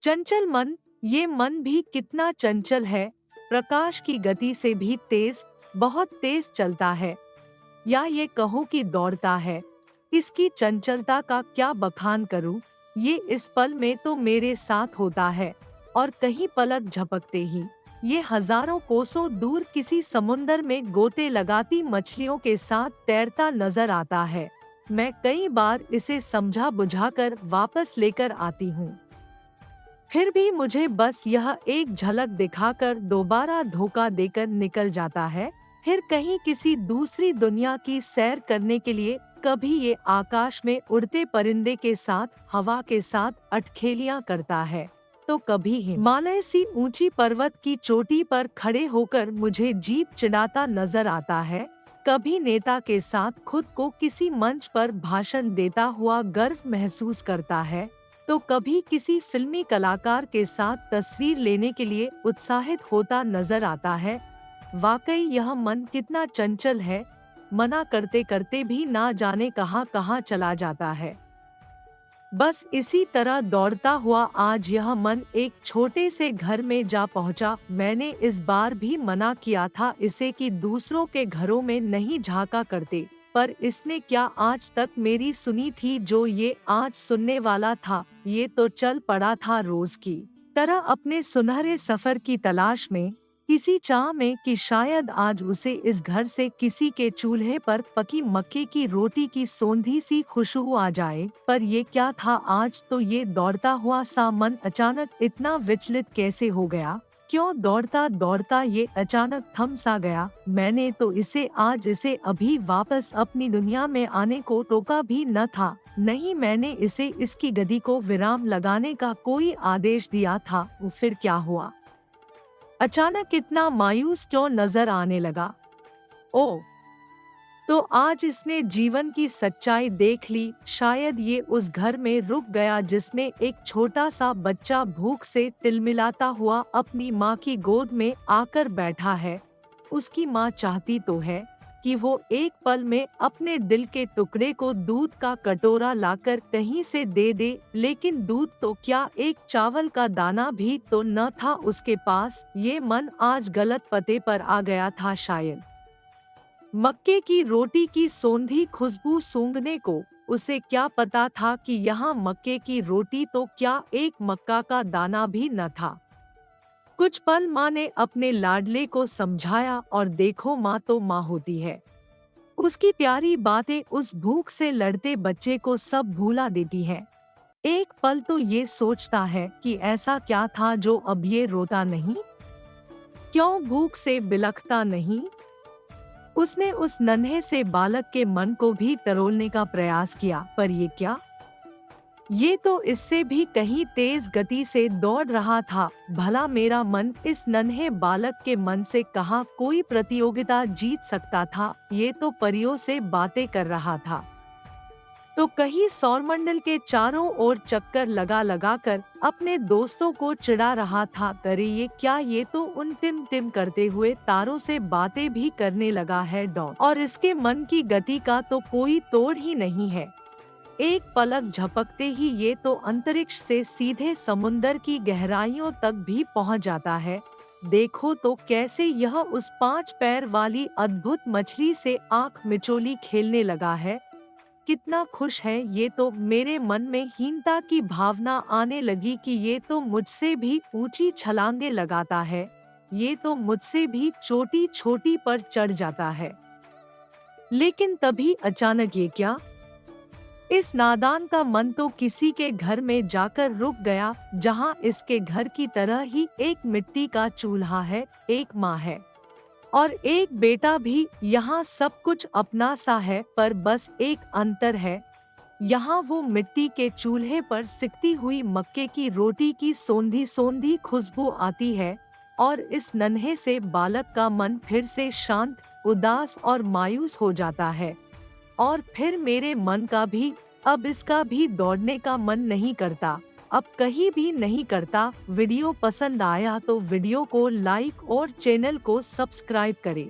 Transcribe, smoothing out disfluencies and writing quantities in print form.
चंचल मन, ये मन भी कितना चंचल है। प्रकाश की गति से भी तेज, बहुत तेज चलता है, या ये कहो कि दौड़ता है। इसकी चंचलता का क्या बखान करूं। ये इस पल में तो मेरे साथ होता है, और कहीं पलक झपकते ही ये हजारों कोसों दूर किसी समुंदर में गोते लगाती मछलियों के साथ तैरता नजर आता है। मैं कई बार इसे समझा बुझाकर वापस लेकर आती हूँ, फिर भी मुझे बस यह एक झलक दिखाकर दोबारा धोखा देकर निकल जाता है। फिर कहीं किसी दूसरी दुनिया की सैर करने के लिए, कभी ये आकाश में उड़ते परिंदे के साथ, हवा के साथ अटखेलियां करता है, तो कभी हिमालय सी ऊंची पर्वत की चोटी पर खड़े होकर मुझे जीप चिढ़ाता नजर आता है। कभी नेता के साथ खुद को किसी मंच पर भाषण देता हुआ गर्व महसूस करता है, तो कभी किसी फिल्मी कलाकार के साथ तस्वीर लेने के लिए उत्साहित होता नजर आता है। वाकई यह मन कितना चंचल है, मना करते करते भी ना जाने कहां कहां चला जाता है। बस इसी तरह दौड़ता हुआ आज यह मन एक छोटे से घर में जा पहुंचा। मैंने इस बार भी मना किया था इसे कि दूसरों के घरों में नहीं झांका करते, पर इसने क्या आज तक मेरी सुनी थी। जो ये आज सुनने वाला था, ये तो चल पड़ा था रोज की तरह अपने सुनहरे सफर की तलाश में, किसी चाह में कि शायद आज उसे इस घर से किसी के चूल्हे पर पकी मक्के की रोटी की सोंधी सी खुशबू आ जाए। पर ये क्या था आज। तो ये दौड़ता हुआ सा मन अचानक इतना विचलित कैसे हो गया। क्यों दौड़ता दौड़ता ये अचानक थम सा गया। मैंने तो इसे अभी वापस अपनी दुनिया में आने को टोका भी न था। नहीं, मैंने इसे इसकी गति को विराम लगाने का कोई आदेश दिया था। फिर क्या हुआ, अचानक इतना मायूस क्यों नजर आने लगा। ओ, तो आज इसने जीवन की सच्चाई देख ली। शायद ये उस घर में रुक गया जिसमें एक छोटा सा बच्चा भूख से तिलमिलाता हुआ अपनी माँ की गोद में आकर बैठा है। उसकी माँ चाहती तो है कि वो एक पल में अपने दिल के टुकड़े को दूध का कटोरा लाकर कहीं से दे दे, लेकिन दूध तो क्या, एक चावल का दाना भी तो न था उसके पास। ये मन आज गलत पते पर आ गया था शायद। मक्के की रोटी की सोंधी खुशबू सूंघने को उसे क्या पता था कि यहाँ मक्के की रोटी तो क्या, एक मक्का का दाना भी न था। कुछ पल माँ ने अपने लाडले को समझाया, और देखो माँ तो माँ होती है। उसकी प्यारी बातें उस भूख से लड़ते बच्चे को सब भूला देती हैं। एक पल तो ये सोचता है कि ऐसा क्या था जो अब ये रोता नहीं, क्यों भूख से बिलखता नहीं। उसने उस नन्हे से बालक के मन को भी टरोलने का प्रयास किया, पर ये क्या, ये तो इससे भी कहीं तेज गति से दौड़ रहा था। भला मेरा मन इस नन्हे बालक के मन से कहाँ कोई प्रतियोगिता जीत सकता था। ये तो परियों से बातें कर रहा था, तो कहीं सौरमंडल के चारों ओर चक्कर लगा लगा कर अपने दोस्तों को चिढ़ा रहा था। अरे ये क्या, ये तो उन टिम टिम करते हुए तारों से बातें भी करने लगा है डॉन, और इसके मन की गति का तो कोई तोड़ ही नहीं है। एक पलक झपकते ही ये तो अंतरिक्ष से सीधे समुंदर की गहराइयों तक भी पहुंच जाता है। देखो तो कैसे यह उस 5 पैर वाली अद्भुत मछली से आंख मिचोली खेलने लगा है। कितना खुश है ये। तो मेरे मन में हीनता की भावना आने लगी कि ये तो मुझसे भी ऊंची छलांगे लगाता है, ये तो मुझसे भी चोटी छोटी पर चढ़ जाता है। लेकिन तभी अचानक ये क्या, इस नादान का मन तो किसी के घर में जाकर रुक गया, जहां इसके घर की तरह ही एक मिट्टी का चूल्हा है, एक माँ है और एक बेटा भी। यहाँ सब कुछ अपना सा है, पर बस एक अंतर है। यहाँ वो मिट्टी के चूल्हे पर सिकती हुई मक्के की रोटी की सोंधी सोंधी खुशबू आती है, और इस नन्हे से बालक का मन फिर से शांत, उदास और मायूस हो जाता है। और फिर मेरे मन का भी, अब इसका भी दौड़ने का मन नहीं करता, अब कहीं भी नहीं करता। वीडियो पसंद आया तो वीडियो को लाइक और चैनल को सब्सक्राइब करें।